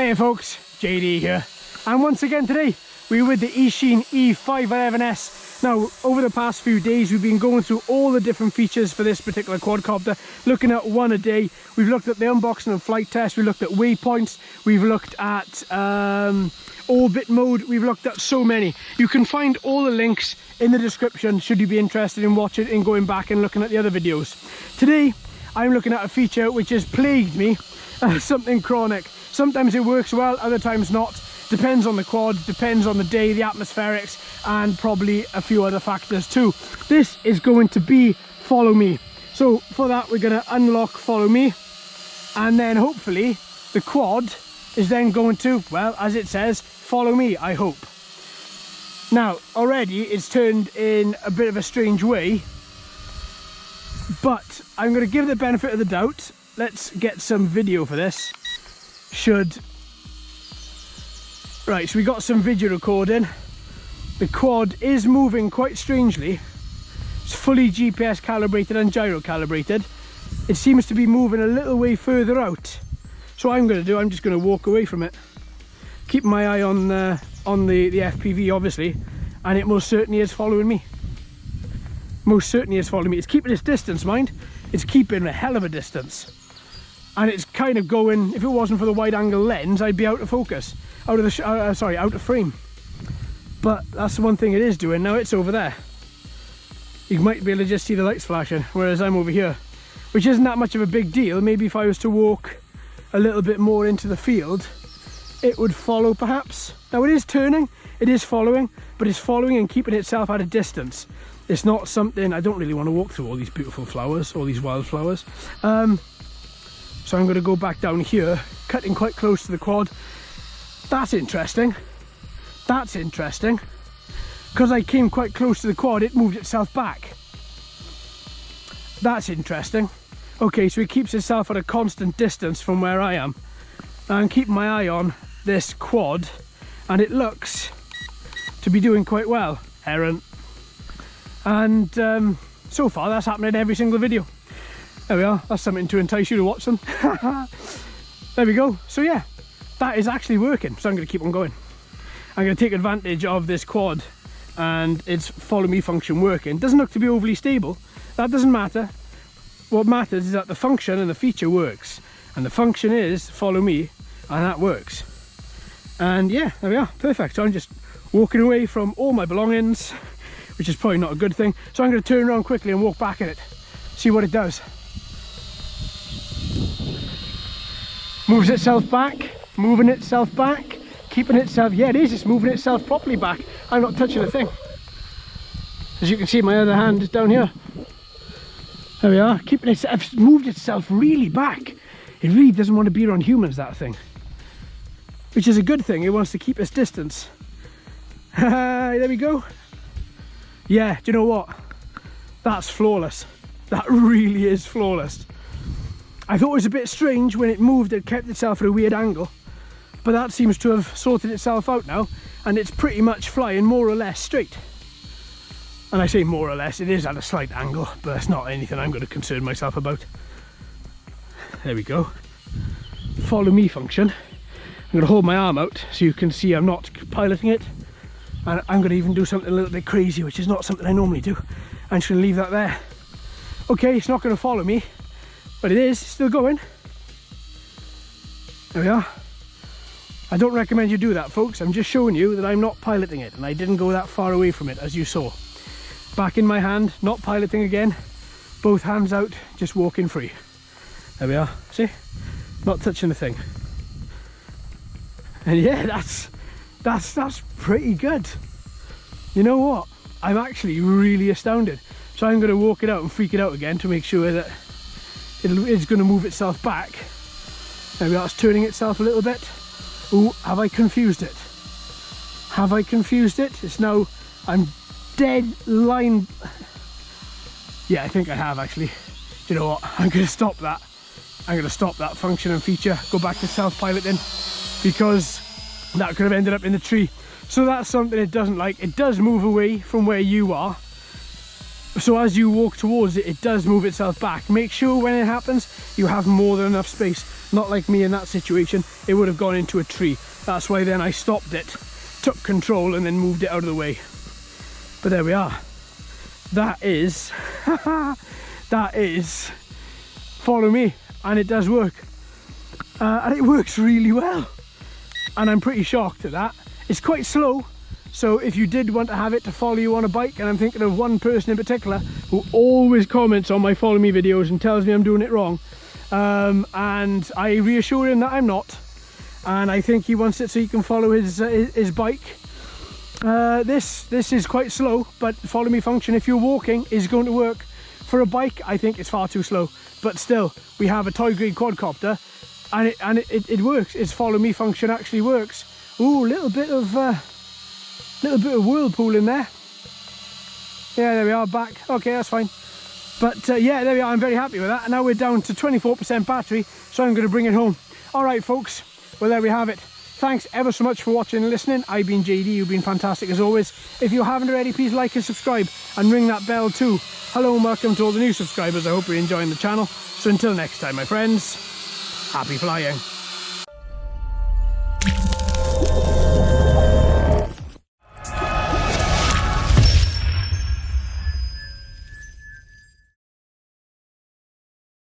Hey folks, JD here, and once again today we're with the Eachine E511S. Now, over the past few days we've been going through all the different features for this particular quadcopter, looking at one a day. We've looked at the unboxing and flight test, we looked at waypoints, we've looked at orbit mode, we've looked at so many. You can find all the links in the description should you be interested in watching and going back and looking at the other videos. Today I'm looking at a feature which has plagued me, something chronic. Sometimes it works well, other times not. Depends on the quad, depends on the day, the atmospherics, and probably a few other factors too. This is going to be follow me. So for that we're going to unlock follow me, and then hopefully the quad is then going to, well, as it says, follow me, I hope. Now already it's turned in a bit of a strange way, but I'm going to give it the benefit of the doubt. Let's get some video for this. Right, so we got some video recording. The quad is moving quite strangely. It's fully GPS calibrated and gyro calibrated. It seems to be moving a little way further out. So what I'm going to do, I'm just going to walk away from it. Keep my eye on the FPV obviously, and it most certainly is following me. Most certainly is following me. It's keeping its distance, mind. It's keeping a hell of a distance. And it's kind of going, if it wasn't for the wide angle lens, I'd be out of focus, out of the out of frame. But that's the one thing it is doing. Now it's over there, you might be able to just see the lights flashing, whereas I'm over here, which isn't that much of a big deal. Maybe if I was to walk a little bit more into the field, it would follow perhaps. Now it is turning, it is following, but it's following and keeping itself at a distance. It's not something, I don't really want to walk through all these beautiful flowers, all these wildflowers. So I'm going to go back down here, cutting quite close to the quad. That's interesting. That's interesting. Because I came quite close to the quad, it moved itself back. That's interesting. Okay, so it keeps itself at a constant distance from where I am. I'm keeping my eye on this quad, and it looks to be doing quite well. Heron. And so far that's happened in every single video. There we are, that's something to entice you to watch them. There we go. So yeah, that is actually working, so I'm going to keep on going. I'm going to take advantage of this quad and its follow me function working. It doesn't look to be overly stable. That doesn't matter. What matters is that the function and the feature works, and the function is follow me, and that works. And yeah, there we are, perfect. So I'm just walking away from all my belongings, which is probably not a good thing. So I'm going to turn around quickly and walk back at it, see what it does. Moves itself back, moving itself back, keeping itself, yeah it is, it's moving itself properly back. I'm not touching a thing. As you can see, my other hand is down here. There we are, keeping itself, it's moved itself really back. It really doesn't want to be around humans, that thing. Which is a good thing, it wants to keep its distance. There we go. Yeah, do you know what? That's flawless. That really is flawless. I thought it was a bit strange when it moved, it kept itself at a weird angle, but that seems to have sorted itself out now, and it's pretty much flying more or less straight. And I say more or less, it is at a slight angle, but it's not anything I'm going to concern myself about. There we go. Follow me function. I'm going to hold my arm out so you can see I'm not piloting it, and I'm going to even do something a little bit crazy, which is not something I normally do. I'm just going to leave that there. Okay, it's not going to follow me, but it is still going. There we are. I don't recommend you do that, folks. I'm just showing you that I'm not piloting it, and I didn't go that far away from it, as you saw. Back in my hand, not piloting again, both hands out, just walking free. There we are, see? Not touching the thing. And yeah, that's pretty good. You know what? I'm actually really astounded. So I'm going to walk it out and freak it out again to make sure that it's going to move itself back. There we are, it's turning itself a little bit. Ooh, have I confused it? Have I confused it? It's now, I'm dead line. Yeah, I think I have actually. Do you know what? I'm going to stop that. I'm going to stop that function and feature, go back to self-piloting, because that could have ended up in the tree. So that's something it doesn't like. It does move away from where you are, So as you walk towards it, it does move itself back. Make sure when it happens, you have more than enough space. Not like me in that situation, it would have gone into a tree. That's why then I stopped it, took control and then moved it out of the way. But there we are. That is, that is Follow Me, and it does work. And it works really well. And I'm pretty shocked at that. It's quite slow. So if you did want to have it to follow you on a bike, and I'm thinking of one person in particular who always comments on my Follow Me videos and tells me I'm doing it wrong. And I reassure him that I'm not. And I think he wants it so he can follow his bike. This is quite slow, but Follow Me function, if you're walking, is going to work. For a bike, I think it's far too slow. But still, we have a toy grade quadcopter, and it works. Its Follow Me function actually works. Ooh, a little bit of whirlpool in there. Yeah, there we are, back. Okay, that's fine. But yeah, there we are. I'm very happy with that. And now we're down to 24% battery, so I'm going to bring it home. All right, folks. Well, there we have it. Thanks ever so much for watching and listening. I've been JD. You've been fantastic as always. If you haven't already, please like and subscribe and ring that bell too. Hello and welcome to all the new subscribers. I hope you're enjoying the channel. So until next time, my friends, happy flying.